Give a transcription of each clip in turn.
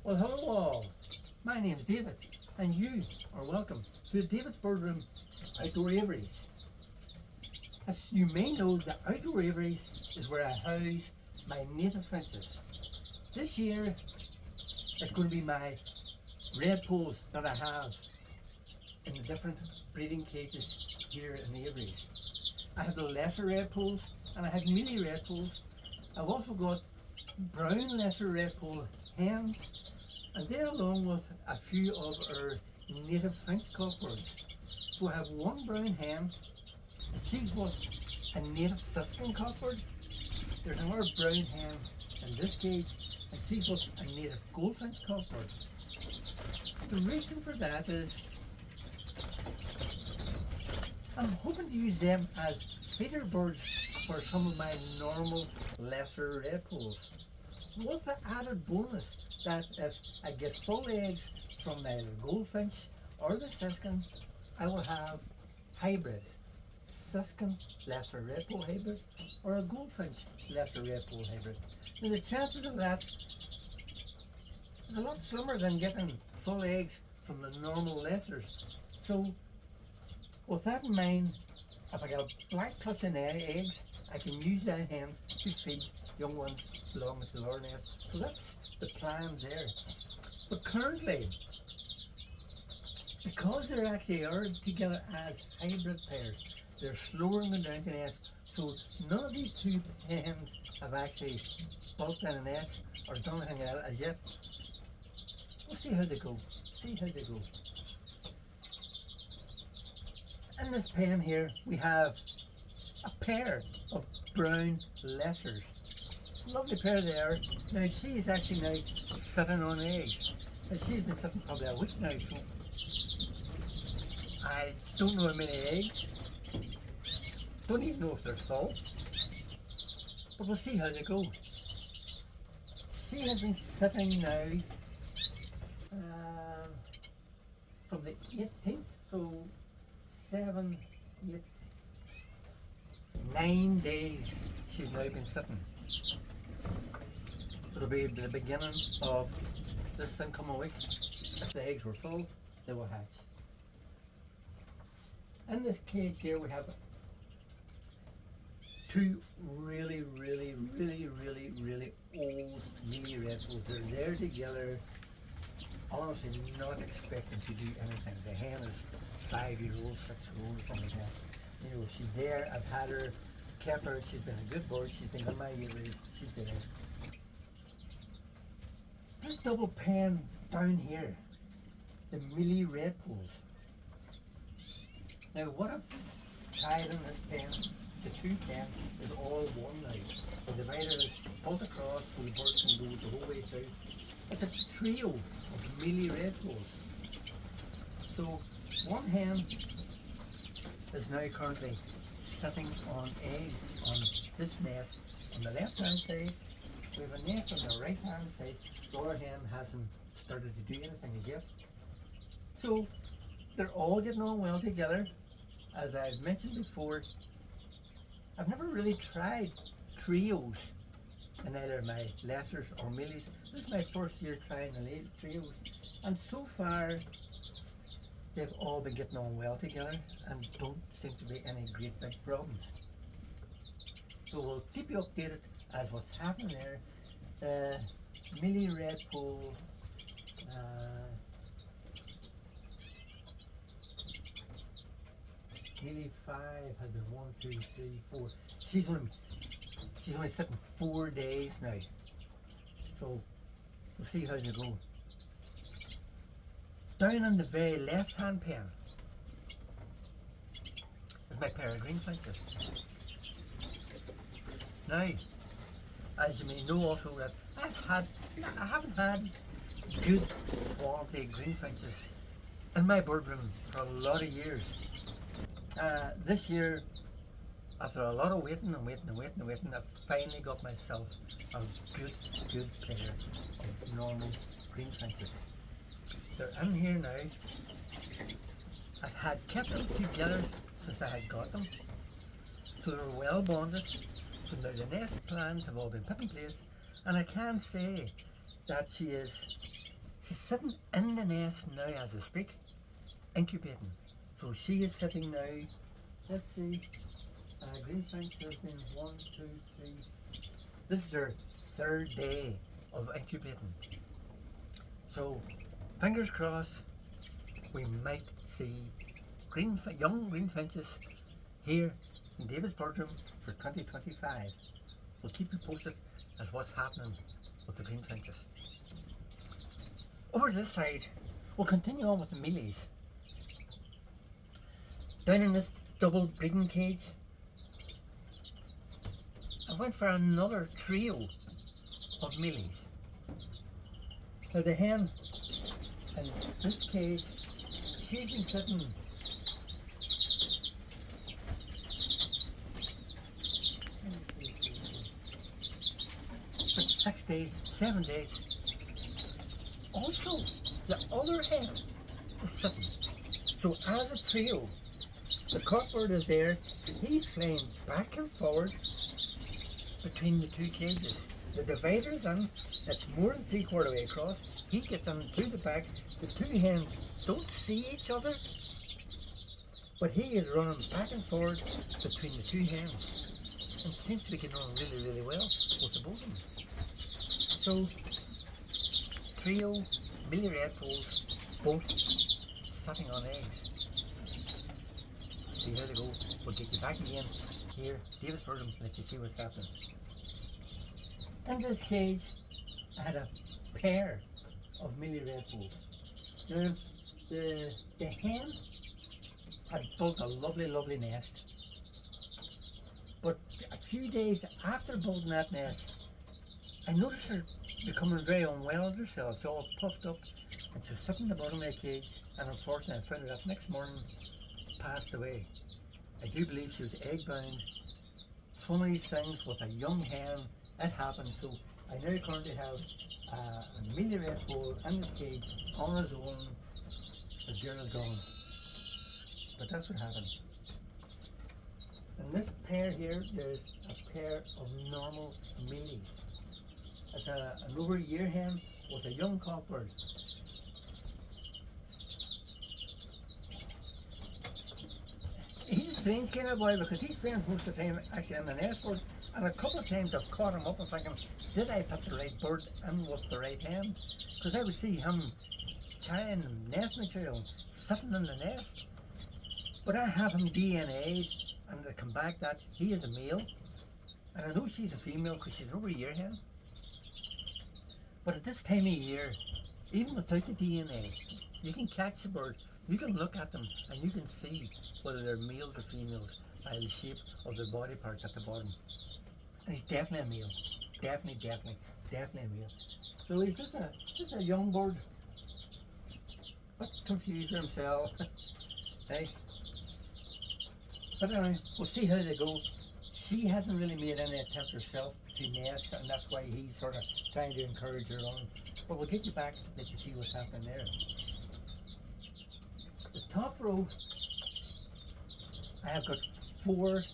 Well, hello all. My name's David, and you are welcome to David's Birdroom Outdoor Aviaries. As you may know, the outdoor aviaries is where I house my native finches. This year, it's going to be my redpolls that I have in the different breeding cages here in the aviaries. I have the lesser redpolls and I have Mealey Redpolls. I've also got brown lesser redpoll hens, and they're along with a few of our native finch cockbirds. So I have one brown hen, and she's with a native Siskin cockbird. There's another brown hen in this cage, and she's with a native goldfinch cockbird. The reason for that is I'm hoping to use them as feeder birds for some of my normal lesser redpolls, with the added bonus that if I get full eggs from either goldfinch or the siskin, I will have hybrids. Siskin lesser redpoll hybrid or a goldfinch lesser redpoll hybrid. Now the chances of that is a lot slimmer than getting full eggs from the normal lessers. So with that in mind, if I got black clutching eggs, I can use that hens to feed young ones belonging to our nest. So that's the plan there. But currently, because they're actually are together as hybrid pairs, they're slower in the down to nest. So none of these two hens have actually bulked in a nest or done anything else as yet. We'll see how they go. See how they go. In this pen here, we have a pair of brown lessers. Lovely pair they are. Now she is actually now sitting on eggs. And she's been sitting probably a week now, so I don't know how many eggs. Don't even know if they're full. But we'll see how they go. She has been sitting now from the 18th, so 7, 8, 9 days she's now been sitting. So it'll be the beginning of this thing coming week. If the eggs were full, they will hatch. In this cage here we have two really old Mealey Redpolls. They're there together, honestly not expecting to do anything. The hen is 5-year-old, 6-year-old, something like that. You know, she's there, I've had her, kept her, she's been a good bird, she's been on my aviaries, she's been in. This double pen down here, the Mealey Redpolls. Now what I've tried in this pen, the two pen is all one now. The divider is pulled across so the bird can go the whole way through. It's a trio of Mealey Redpolls. So one hen is now currently sitting on eggs on this nest on the left hand side. We have a nest on the right hand side. The other hen hasn't started to do anything as yet. So they're all getting on well together. As I've mentioned before, I've never really tried trios in either my lessers or Mealeys. This is my first year trying the trios, and so far they've all been getting on well together and don't seem to be any great big problems. So we'll keep you updated as what's happening there. Mealey Redpoll, Mealey 5 has been 1, 2, 3, 4. She's only sitting 4 days now. So we'll see how they go. Down on the very left hand pen is my pair of green finches. Now, as you may know also that I haven't had good quality green finches in my birdroom for a lot of years. This year, after a lot of waiting, I finally got myself a good pair of normal green finches. They're in here now. I've had kept them together since I had got them, so they're well bonded. So now the nest plans have all been put in place, and I can say that she is She's sitting in the nest now as I speak, incubating. So she is sitting now, let's see, green finch has been 1, 2, 3. This is her 3rd day of incubating. So, fingers crossed, we might see young green finches here in David's Birdroom for 2025. We'll keep you posted as what's happening with the green finches. Over this side, we'll continue on with the Mealeys. Down in this double breeding cage, I went for another trio of Mealeys. Now the hen in this cage, she's been sitting for 6 days, 7 days. Also, the other hen is sitting. So as a trio, the cockbird is there, he's flying back and forward between the two cages. The divider's in, it's more than 3/4 way across. He gets in through the back. The two hens don't see each other, but he is running back and forward between the two hens. And seems to be getting on really, really well with the both of them. So, trio, Mealey Redpolls, both sitting on eggs. See how they go. We'll get you back again here, David's Birdroom, let you see what's happening. In this cage, I had a pair of Mealey Redpolls. The hen had built a lovely, lovely nest. But a few days after building that nest, I noticed her becoming very unwell of herself, so all puffed up, and she was sitting in the bottom of the cage, and unfortunately I found her that next morning passed away. I do believe she was egg bound. It's one of these things with a young hen, it happens. So I now currently have a Mealey Redpoll in this cage on his own. His girl is gone. But that's what happened. In this pair here, there's a pair of normal Mealeys. It's an over a year hen with a young cockbird. He's a strange kind of boy because he spends most of the time actually in the nest bird, and a couple of times I've caught him up and thinking, did I put the right bird in with the right hen? Because I would see him carrying nest material, sitting in the nest. But I have him DNA, and to come back that he is a male, and I know she's a female because she's an over a year hen. But at this time of year, even without the DNA, you can catch the bird. You can look at them and you can see whether they're males or females by the shape of their body parts at the bottom. And he's definitely a male. Definitely a male. So he's just a young bird. But confused with himself. Hey. But anyway, we'll see how they go. She hasn't really made any attempt herself to nest, and that's why he's sort of trying to encourage her on. But we'll get you back, let you see what's happening there. The top row, I have got 4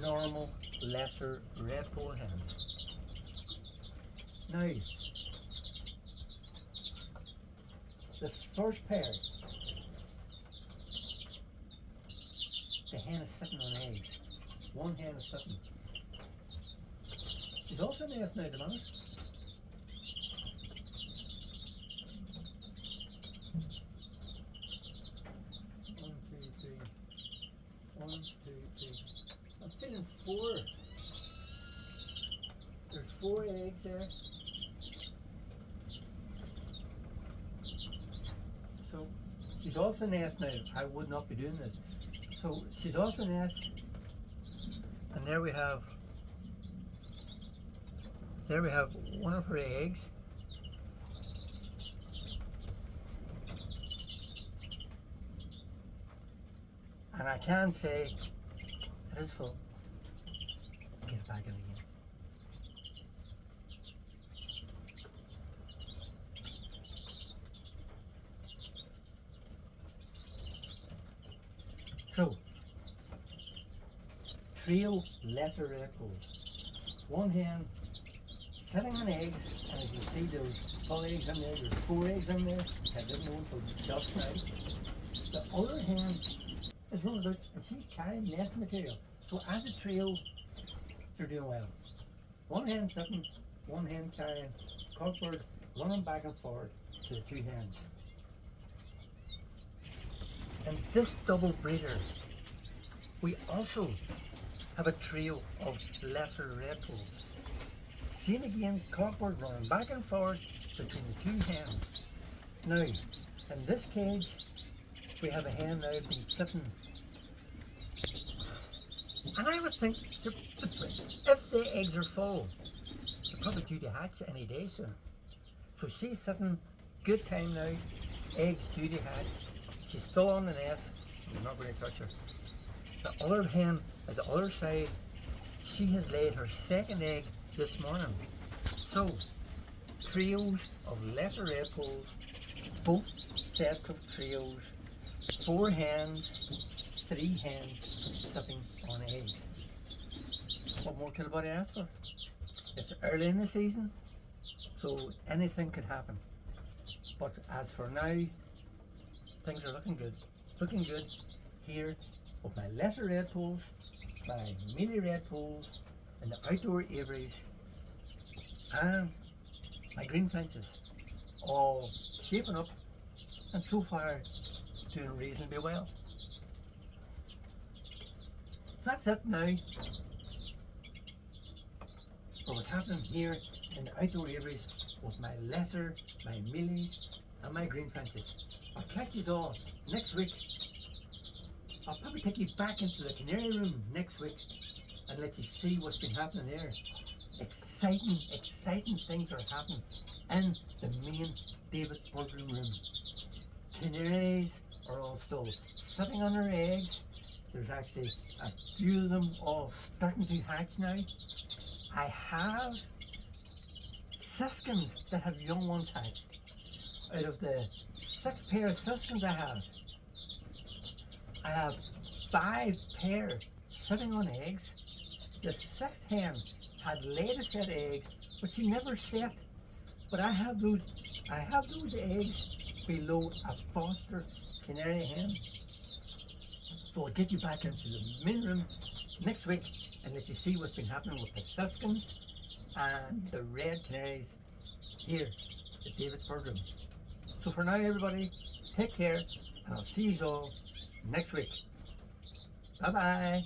normal, lesser redpoll hens. Now, the first pair, the hen is sitting on eggs. One hen is sitting. She's also nesting now at the moment. I'm feeling 4. There's 4 eggs there. So she's off the nest now. I would not be doing this. So she's off the nest, and there we have one of her eggs. And I can say it is full. Get it back in again. So, trio lesser redpolls. One hen sitting on eggs, and as you see those full eggs in there. There's 4 eggs in there. I didn't know until just now. The other hen is running about and she's carrying nest material. So as a trio, they're doing well. One hen sitting, one hen carrying cockbird, running back and forward to the 2 hens. And this double breeder, we also have a trio of lesser redpolls. Same again, cockbird running back and forward between the 2 hens. Now, in this cage, we have a hen now been sitting. And I would think, if the eggs are full, they're probably due to hatch any day soon. So she's sitting, good time now, eggs due to hatch. She's still on the nest, I'm not going to touch her. The other hen at the other side, she has laid her 2nd egg this morning. So, trios of lesser redpolls, both sets of trios, 4 hens, 3 hens sitting on eggs. What more could anybody ask for? It's early in the season, so anything could happen. But as for now, things are looking good. Looking good here with my lesser redpolls, my Mealey Redpolls, and the outdoor aviaries, and my green finches, all shaping up and so far doing reasonably well. So that's it now for what's happening here in the outdoor aviaries with my lesser, my Mealeys, and my green finches. I'll catch you all next week. I'll probably take you back into the canary room next week and let you see what's been happening there. Exciting, exciting things are happening in the main David's boardroom room. Canaries are all still sitting on their eggs. There's actually a few of them all starting to hatch now. I have siskins that have young ones hatched. Out of the 6 pair of siskins I have 5 pair sitting on eggs. The 6th hen had laid a set of eggs, but she never set. But I have those eggs below a foster canary hen. So I'll get you back into the main room next week and let you see what's been happening with the siskins and the red canaries here at David's boardroom. So for now, everybody, take care, and I'll see you all next week. Bye-bye.